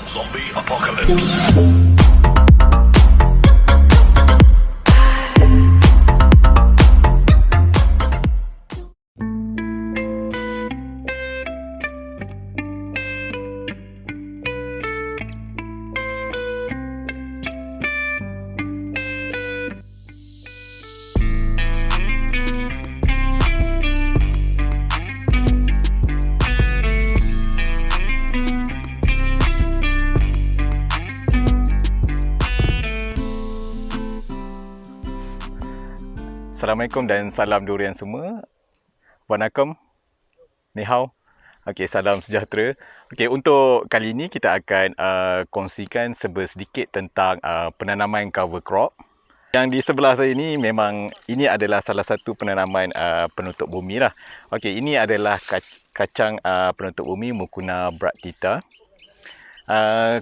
Zombie apocalypse. Assalamualaikum dan salam durian semua. Wanakum, ni hao. Okey, salam sejahtera. Okey, untuk kali ini kita akan kongsikan sedikit tentang penanaman cover crop. Yang di sebelah saya ini memang ini adalah salah satu penanaman penutup bumi lah. Okey, ini adalah kacang penutup bumi Mucuna bractita.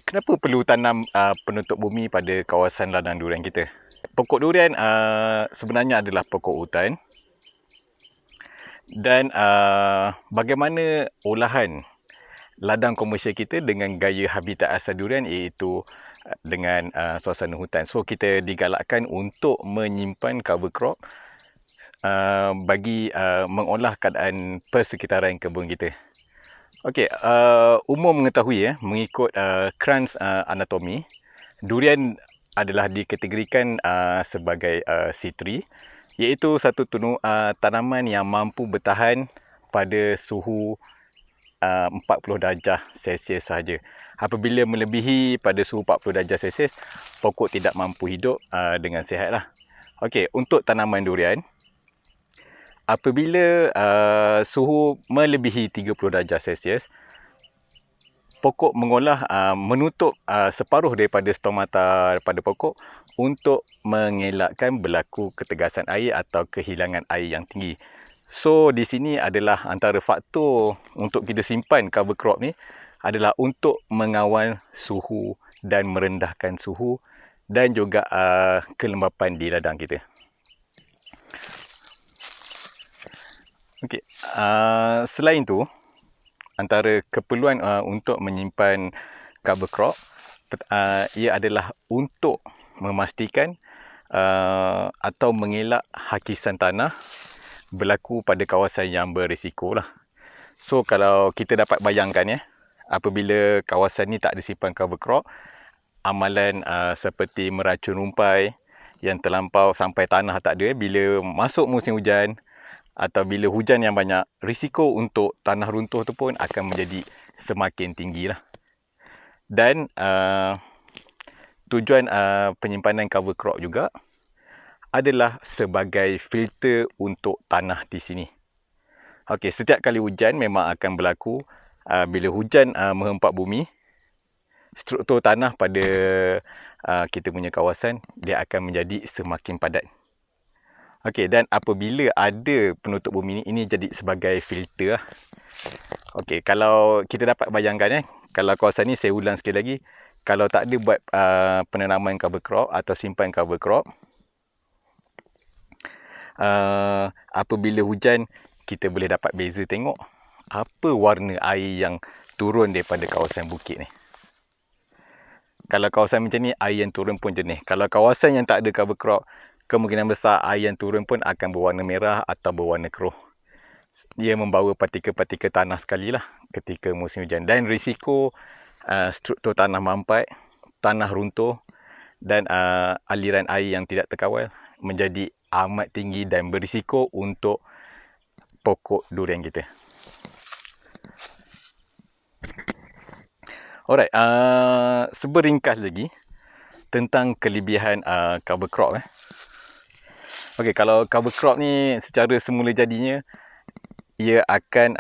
Kenapa perlu tanam penutup bumi pada kawasan ladang durian kita? Pokok durian sebenarnya adalah pokok hutan. Dan bagaimana olahan ladang komersial kita dengan gaya habitat asal durian, iaitu dengan suasana hutan. So kita digalakkan untuk menyimpan cover crop bagi mengolah keadaan persekitaran kebun kita. Okey, umum mengetahui mengikut Krantz Anatomy, durian adalah dikategorikan sebagai C3, iaitu satu tanaman yang mampu bertahan pada suhu 40 darjah Celsius sahaja. Apabila melebihi pada suhu 40 darjah Celsius, pokok tidak mampu hidup dengan sihat lah. Okey, untuk tanaman durian, apabila suhu melebihi 30 darjah Celsius, pokok menutup separuh daripada stomata pada pokok untuk mengelakkan berlaku ketegasan air atau kehilangan air yang tinggi. So di sini adalah antara faktor untuk kita simpan cover crop ni adalah untuk mengawal suhu dan merendahkan suhu dan juga kelembapan di ladang kita. Okey, selain tu, antara keperluan untuk menyimpan cover crop, ia adalah untuk memastikan atau mengelak hakisan tanah berlaku pada kawasan yang berisiko lah. So kalau kita dapat bayangkan apabila kawasan ni tak disimpan cover crop, amalan seperti meracun rumpai yang terlampau sampai tanah tak ada, bila masuk musim hujan atau bila hujan yang banyak, risiko untuk tanah runtuh tu pun akan menjadi semakin tinggi lah. Dan tujuan penyimpanan cover crop juga adalah sebagai filter untuk tanah di sini. Okey, setiap kali hujan memang akan berlaku, bila hujan menghempak bumi, struktur tanah pada kita punya kawasan dia akan menjadi semakin padat. Okey, dan apabila ada penutup bumi ini jadi sebagai filter lah. Okey, kalau kita dapat bayangkan kalau kawasan ni, saya ulang sekali lagi, kalau tak ada buat penanaman cover crop atau simpan cover crop, apabila hujan, kita boleh dapat beza tengok apa warna air yang turun daripada kawasan bukit ni. Kalau kawasan macam ni, air yang turun pun jernih. Kalau kawasan yang tak ada cover crop, kemungkinan besar air yang turun pun akan berwarna merah atau berwarna keruh. Dia membawa partikel-partikel tanah sekali lah ketika musim hujan. Dan risiko struktur tanah mampat, tanah runtuh dan aliran air yang tidak terkawal menjadi amat tinggi dan berisiko untuk pokok durian kita. Alright, seberingkas lagi tentang kelebihan cover crop. Okey, kalau cover crop ni secara semula jadinya, ia akan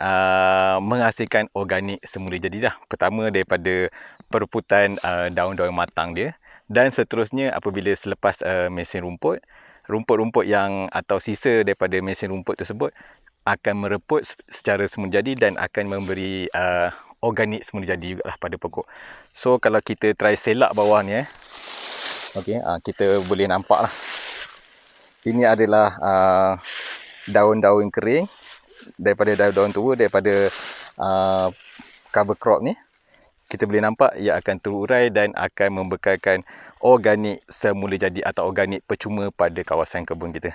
menghasilkan organik semula jadi dah. Pertama daripada pereputan daun-daun matang dia, dan seterusnya apabila selepas mesin rumput-rumput yang atau sisa daripada mesin rumput tersebut akan mereput secara semula jadi dan akan memberi organik semula jadi juga lah pada pokok. So kalau kita try selak bawah ni okey, kita boleh nampak lah. Ini adalah daun-daun kering daripada daun-daun tua, daripada cover crop ni. kita boleh nampak ia akan terurai dan akan membekalkan organik semula jadi atau organik percuma pada kawasan kebun kita.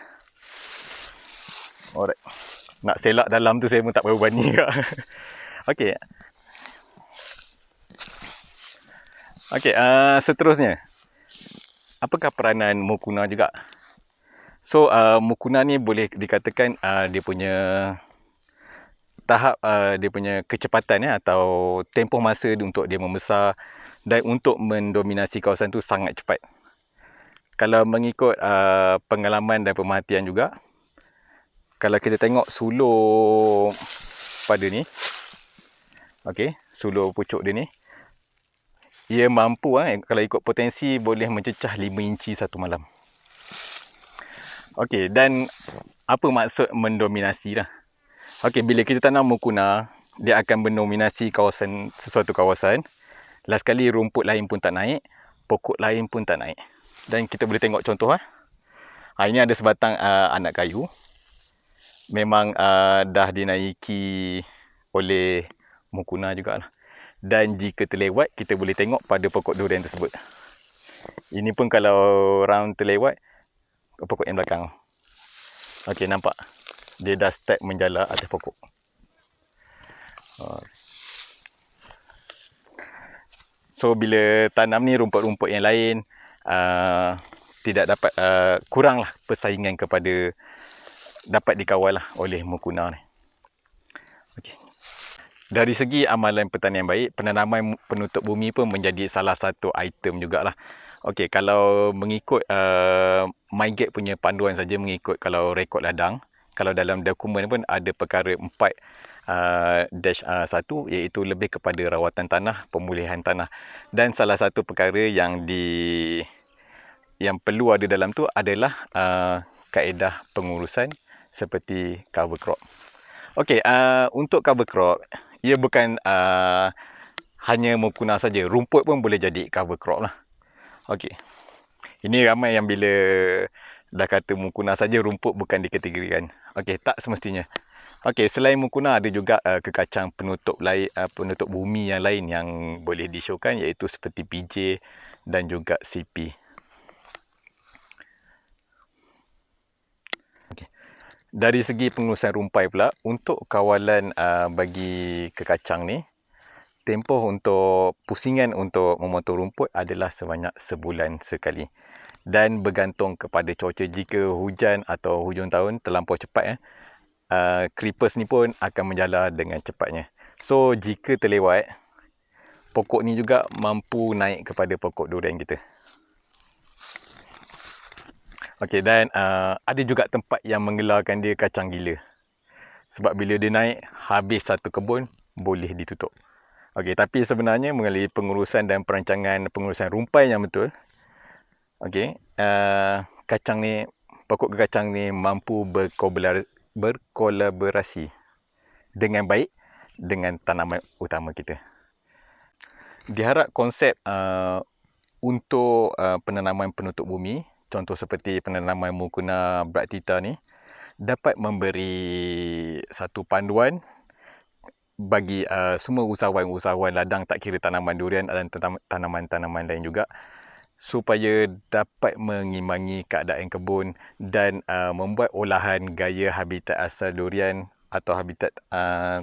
Alright. Nak selak dalam tu saya pun tak berapa berani juga. Okey. Okey, seterusnya. Apakah peranan mukuna juga? So, mukuna ni boleh dikatakan dia punya tahap, dia punya kecepatan atau tempoh masa untuk dia membesar dan untuk mendominasi kawasan tu sangat cepat. Kalau mengikut pengalaman dan pemerhatian juga, kalau kita tengok sulur pada ni, okey, sulur pucuk dia ni, ia mampu kalau ikut potensi boleh mencecah 5 inci satu malam. Okey, dan apa maksud mendominasi lah? Okey, bila kita tanam mukuna, dia akan mendominasi sesuatu kawasan. Last kali rumput lain pun tak naik, pokok lain pun tak naik. Dan kita boleh tengok contoh ini ada sebatang anak kayu. Memang dah dinaiki oleh mukuna jugalah. Dan jika terlewat, kita boleh tengok pada pokok durian tersebut. Ini pun kalau round terlewat, pokok yang belakang. Okey, nampak? Dia dah start menjala atas pokok. So, bila tanam ni rumput-rumput yang lain, tidak dapat, kuranglah persaingan kepada dapat dikawal oleh mukuna ni. Okay. Dari segi amalan pertanian baik, penanaman penutup bumi pun menjadi salah satu item jugalah. Okey, kalau mengikut MyGate punya panduan saja, mengikut kalau rekod ladang, kalau dalam dokumen pun ada perkara 4-1 iaitu lebih kepada rawatan tanah, pemulihan tanah. Dan salah satu perkara yang perlu ada dalam tu adalah kaedah pengurusan seperti cover crop. Okey, untuk cover crop, ia bukan hanya mukuna saja, rumput pun boleh jadi cover crop lah. Okey. Ini ramai yang bila dah kata mukuna saja, rumput bukan dikategorikan. Okey, tak semestinya. Okey, selain mukuna ada juga kekacang penutup lain, penutup bumi yang lain yang boleh disyorkan, iaitu seperti PJ dan juga CP. Dari segi pengurusan rumpai pula, untuk kawalan bagi kekacang ni, tempoh untuk pusingan untuk memotong rumput adalah sebanyak sebulan sekali. Dan bergantung kepada cuaca. Jika hujan atau hujung tahun terlampau cepat, creepers ni pun akan menjala dengan cepatnya. So, jika terlewat, pokok ni juga mampu naik kepada pokok durian kita. Okey, dan ada juga tempat yang menggelarkan dia kacang gila. Sebab bila dia naik, habis satu kebun, boleh ditutup. Okey, tapi sebenarnya melalui pengurusan dan perancangan pengurusan rumpai yang betul, okey, pokok kekacang ni mampu berkolaborasi dengan baik dengan tanaman utama kita. Diharap konsep untuk penanaman penutup bumi, contoh seperti penanaman mukuna bractita ni, dapat memberi satu panduan bagi semua usahawan-usahawan ladang, tak kira tanaman durian dan tanaman-tanaman lain juga, supaya dapat mengimbangi keadaan kebun dan membuat olahan gaya habitat asal durian atau habitat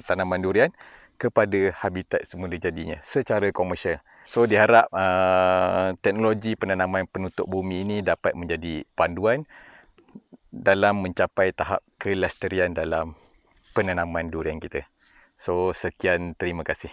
tanaman durian kepada habitat semula jadinya secara komersial. So, diharap teknologi penanaman penutup bumi ini dapat menjadi panduan dalam mencapai tahap kelestarian dalam penanaman durian kita. So, sekian, terima kasih.